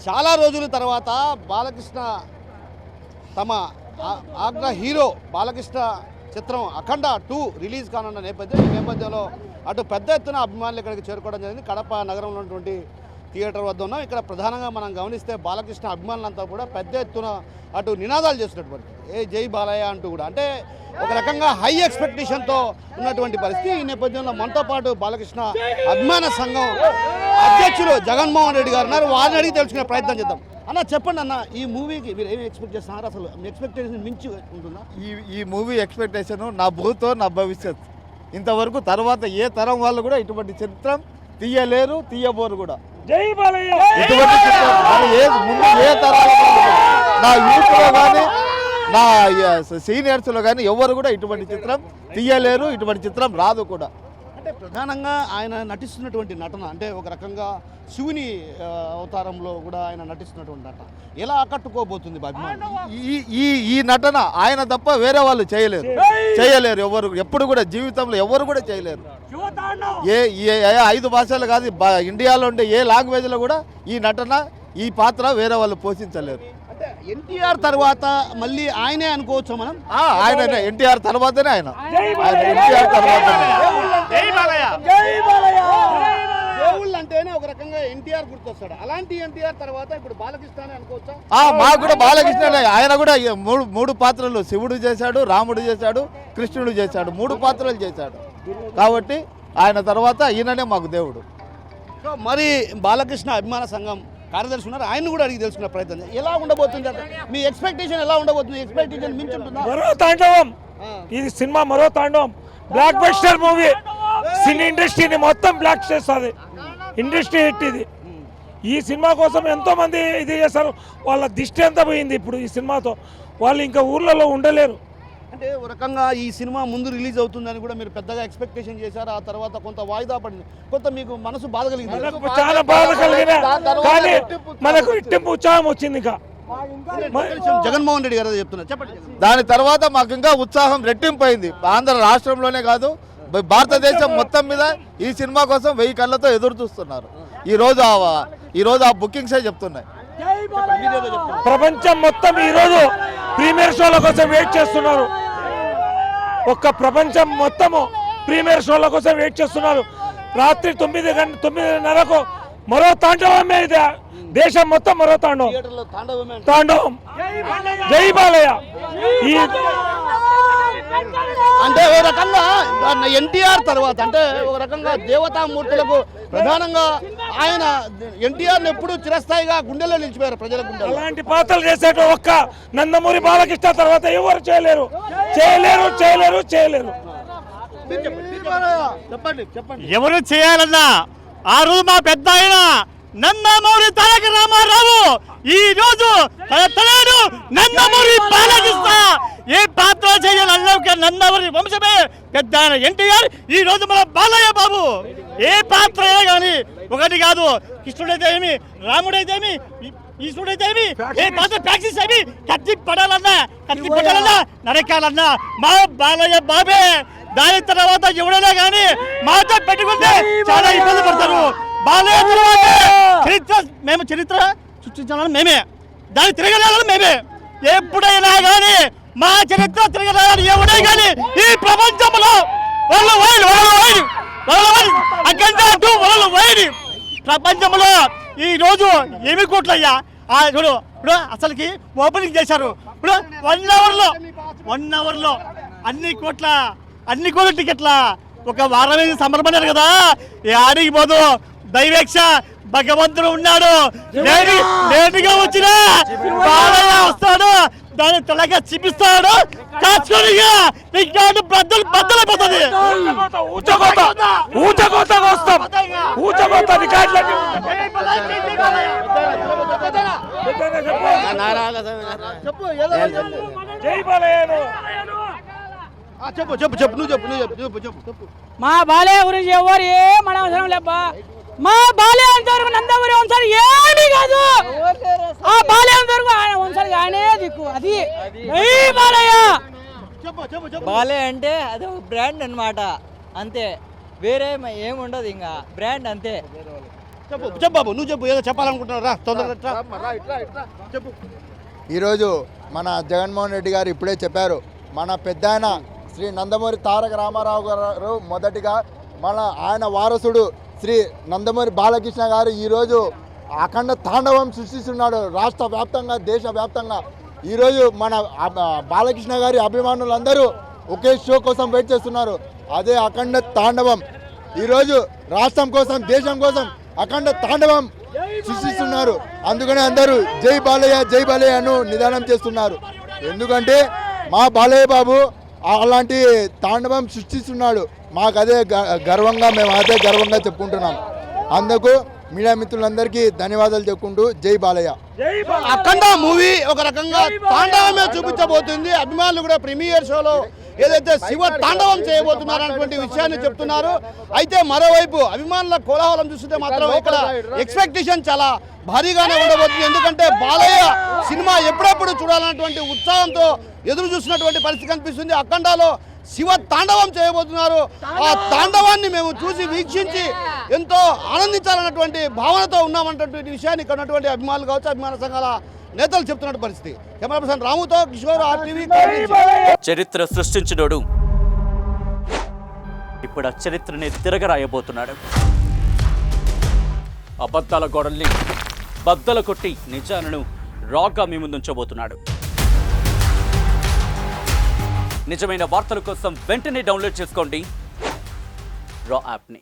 చాలా రోజుల తర్వాత బాలకృష్ణ తమ ఆగ్ర హీరో బాలకృష్ణ చిత్రం అఖండ 2 రిలీజ్ కానున్న నేపథ్యం. ఈ నేపథ్యంలో అటు పెద్ద ఎత్తున అభిమానులు ఇక్కడికి చేరుకోవడం జరిగింది. కడప నగరంలో ఉన్నటువంటి థియేటర్ వద్ద ఉన్నాం. ఇక్కడ ప్రధానంగా మనం గమనిస్తే బాలకృష్ణ అభిమానులంతా కూడా పెద్ద ఎత్తున అటు నినాదాలు చేస్తున్నటువంటి జై బాలయ్య అంటూ కూడా, అంటే ఒక రకంగా హై ఎక్స్పెక్టేషన్తో ఉన్నటువంటి పరిస్థితి. ఈ నేపథ్యంలో మనతో పాటు బాలకృష్ణ అభిమాన సంఘం అధ్యక్షులు జగన్మోహన్ రెడ్డి గారు ఉన్నారు. వారిని అడిగి తెలుసుకునే ప్రయత్నం చేద్దాం. అన్న చెప్పండి అన్న, ఈ మూవీకి మీరు ఏమి ఎక్స్పెక్ట్ చేస్తున్నారు? అసలు మీ ఎక్స్పెక్టేషన్ మించి ఉంటుందా? ఈ మూవీ ఎక్స్పెక్టేషన్ నా భూతో నా భవిష్యత్. ఇంతవరకు తర్వాత ఏ తరం వాళ్ళు కూడా ఇటువంటి చిత్రం తీయలేరు, తీయబోరు కూడా. జై బాలయ్య. ఇటువంటి చిత్రం ముందు ఏ తరాల నా యూత్లో కానీ నా సీనియర్స్లో కానీ ఎవరు కూడా ఇటువంటి చిత్రం తీయలేరు, ఇటువంటి చిత్రం రాదు కూడా. అంటే ప్రధానంగా ఆయన నటిస్తున్నటువంటి నటన, అంటే ఒక రకంగా శివుని అవతారంలో కూడా ఆయన నటిస్తున్నటువంటి నటన ఎలా ఆకట్టుకోబోతుంది అభిమానులు? ఈ నటన ఆయన తప్ప వేరే వాళ్ళు చేయలేరు ఎవరు, ఎప్పుడు కూడా జీవితంలో ఎవరు కూడా చేయలేరు. ఏ 5 భాషలు కాదు, ఇండియాలో ఉండే ఏ లాంగ్వేజ్లో కూడా ఈ నటన, ఈ పాత్ర వేరే వాళ్ళు పోషించలేరు. అంటే ఎన్టీఆర్ తర్వాత మళ్ళీ ఆయనే అనుకోవచ్చు మనం. ఆయననే, ఎన్టీఆర్ తర్వాతనే ఆయన ఎన్టీఆర్ తర్వాతనే. దేవుళ్ళు అంటేనే ఒక రకంగా ఎన్టీఆర్ గుర్తొస్తాడు. అలాంటి ఎన్టీఆర్ తర్వాత ఇప్పుడు బాలకృష్ణ అనుకోవచ్చా? మాకు కూడా బాలకృష్ణనే. ఆయన కూడా మూడు పాత్రలు, శివుడు చేశాడు, రాముడు చేశాడు, కృష్ణుడు చేశాడు, 3 పాత్రలు చేశాడు. కాబట్టి ఆయన తర్వాత ఈయననే మాకు దేవుడు. సో మరి బాలకృష్ణ అభిమాన సంఘం కార్యదర్శి ఉన్నారు, ఆయన కూడా అడిగి తెలుసుకునే ప్రయత్నం ఎలా ఉండబోతుంది? మీ ఎక్స్పెక్టేషన్ ఎలా ఉండబోతుంది? ఎక్స్పెక్టేషన్ మించి ఉంటుందా? మరో తాండవం, ఇది సినిమా మరో తాండవం, బ్లాక్ బస్టర్ మూవీ. సినీ ఇండస్ట్రీని మొత్తం బ్లాక్ చేస్తుంది, ఇండస్ట్రీ హిట్ ఇది. ఈ సినిమా కోసం ఎంతో మంది ఇది చేస్తారు. వాళ్ళ దిష్టి ఎంత పోయింది ఇప్పుడు ఈ సినిమాతో, వాళ్ళు ఇంకా ఊర్లలో ఉండలేరు. అంటే ఒక రకంగా ఈ సినిమా ముందు రిలీజ్ అవుతుందని కూడా మీరు పెద్దగా ఎక్స్పెక్టేషన్ చేశారు. ఆ తర్వాత కొంత వాయిదా పడింది, కొంత మీకు మనసు బాధ కలిగింది. చాలా బాధ కలిగిన, కానీ మనకు ఇట్టింపు ఉత్సాహం వచ్చింది. ఇంకా జగన్మోహన్ రెడ్డి గారు చెప్తున్నారు, చెప్పండి. దాని తర్వాత మాకు ఇంకా ఉత్సాహం రెట్టింపు అయింది. ఆంధ్ర రాష్ట్రంలోనే కాదు, భారతదేశం మొత్తం మీద ఈ సినిమా కోసం 1000 కళ్ళతో ఎదురు చూస్తున్నారు. ఈ రోజు ఆ బుకింగ్సే చెప్తున్నాయి. ప్రపంచం మొత్తం ఈరోజు ప్రీమియర్ షోల కోసం వెయిట్ చేస్తున్నారు. ప్రపంచం మొత్తము ప్రీమియర్ షోల కోసం వెయిట్ చేస్తున్నారు. రాత్రి 9:30కు మరో తాండవమే ఇది. దేశం మొత్తం మరో తాండవం. జై బాలయ్య. అంటే ఒక రకంగా ఎన్టీఆర్ తర్వాత, అంటే ఒక రకంగా దేవతామూర్తులకు ప్రధానంగా ఆయన ఎన్టీఆర్ ఎప్పుడు చిరస్థాయిగా గుండెల్లో నిలిచిపోయారు ప్రజల గుండెల్లో. అలాంటి పాత్రలు చేసేట ఒక్క నందమూరి బాలకృష్ణ తర్వాత ఎవరు చేయలేరు. చెప్పండి. ఎవరు చేయాలన్నా ఆ రోజు మా పెద్ద ఆయన నందమూరి తారక రామారావు, ఈ రోజు తనడు నందమూరి బాలకృష్ణ. ఏ పాత్ర చేయాలన్నా నందమూరి వంశమే పెద్ద ఆయన ఎన్టీఆర్. ఈ రోజు మన బాలయ్య బాబు ఏ పాత్ర అయినా కానీ ఒకటి కాదు, కృష్ణుడైతే ఏమి, రాముడైతే ఏమి, ఈశ్వరుడైతే ఏమి, ఏ పాత్ర ప్రాక్టీస్ ఏమి, కత్తి పడాలన్నా నరకాలన్నా మా బాలయ్య బాబే. దాని తర్వాత ఎవడైనా కానీ మాతో పెట్టుకుంటే చాలా ఇబ్బంది పడతారు. బాలయ్య తర్వాత చరిత్ర సృష్టించాలని మేమే, దాన్ని తిరగలేదని మేమే. ఎప్పుడైనా కానీ మా చరిత్ర తిరగలేదని ఎవడే కానీ ఈ ప్రపంచంలో ప్రపంచంలో ఈ రోజు ఏమి కోట్లయ్యా చూడు. ఇప్పుడు అసలుకి ఓపెనింగ్ చేశారు. ఇప్పుడు 1 అవర్లో అన్ని కోట్ల టికెట్ల ఒక వారం సమర్పణారు కదా. ఆడికి పోదు, దైవేక్ష భగవంతుడు ఉన్నాడు. లేటుగా వచ్చిన బాలయ్య వస్తాడు, దాన్ని తొలగా చూపిస్తాడు. బద్దలైపోతుంది. చెప్పు. మా బాలయ్య గురించి ఎవరు ఏమన అవసరం లేబ్బా. మా బాలయ్య వరకు నందమూరి వంశాలు ఏమీ కాదు. ఆ బాలయ్య వరకు ఆయన వంశాలు ఆయనే దిక్కు. అది బాలయ్య. బాలయ్య అంటే అది ఒక బ్రాండ్ అన్నమాట, అంతే. వేరే ఏముండదు, ఇంకా బ్రాండ్ అంతే. చెప్పు బాబు, నువ్వు చెప్పు, ఏదో చెప్పాలనుకుంటున్నావు, రా తొందరగా చెప్పు. ఈరోజు మన జగన్మోహన్ రెడ్డి గారు ఇప్పుడే చెప్పారు, మన పెద్దాయన శ్రీ నందమూరి తారక రామారావు గారు మొదటిగా ఆయన వారసుడు శ్రీ నందమూరి బాలకృష్ణ గారు ఈరోజు అఖండ తాండవం సృష్టిస్తున్నాడు రాష్ట్ర వ్యాప్తంగా, దేశవ్యాప్తంగా. ఈరోజు మన బాలకృష్ణ గారి అభిమానులందరూ ఒకే షో కోసం వెయిట్ చేస్తున్నారు, అదే అఖండ తాండవం. ఈరోజు రాష్ట్రం కోసం, దేశం కోసం అఖండ తాండవం సృష్టిస్తున్నారు. అందుకనే అందరూ జై బాలయ్య అను నిదానం చేస్తున్నారు. ఎందుకంటే మా బాలయ్య బాబు అలాంటి తాండవం సృష్టిస్తున్నాడు. మాకు అదే గర్వంగా, మేము అదే గర్వంగా చెప్పుకుంటున్నాం. అందుకు మీడియా మిత్రులందరికీ ధన్యవాదాలు చెప్పుకుంటూ జై బాలయ్య. అఖండ మూవీ ఒక రకంగా తాండవమే చూపించబోతుంది. అభిమానులు కూడా ప్రీమియర్ షోలో ఏదైతే శివ తాండవం చేయబోతున్నారు అన్నటువంటి విషయాన్ని చెప్తున్నారు. అయితే మరోవైపు అభిమానుల కోలాహలం చూస్తుంటే మాత్రం ఇక్కడ ఎక్స్పెక్టేషన్ చాలా భారీగానే ఉండబోతుంది. ఎందుకంటే బాలయ్య సినిమా ఎప్పుడెప్పుడు చూడాలన్నటువంటి ఉత్సాహంతో ఎదురు చూసినటువంటి పరిస్థితి కనిపిస్తుంది. అఖండలో శివ తాండవం చేయబోతున్నారు. ఆ తాండవాన్ని మేము చూసి వీక్షించి ఎంతో ఆనందించాలన్నటువంటి భావనతో ఉన్నామన్నటువంటి విషయాన్ని ఇక్కడ ఉన్నటువంటి అభిమానులు కావచ్చు, అభిమాన సంఘాల నేతలు చెప్తున్నటువంటి పరిస్థితి. కెమెరా పర్సన్ రాముతో కిషోర్, RTV. చరిత్ర సృష్టించినోడు ఇప్పుడు ఆ చరిత్రని తిరగరాయబోతున్నాడు. అబద్ధాల గోడల్ని బద్దలు కొట్టి నిజాలను రాగా మీ ముందుంచబోతున్నాడు. నిజమైన వార్తల కోసం వెంటనే డౌన్లోడ్ చేసుకోండి రా యాప్ని.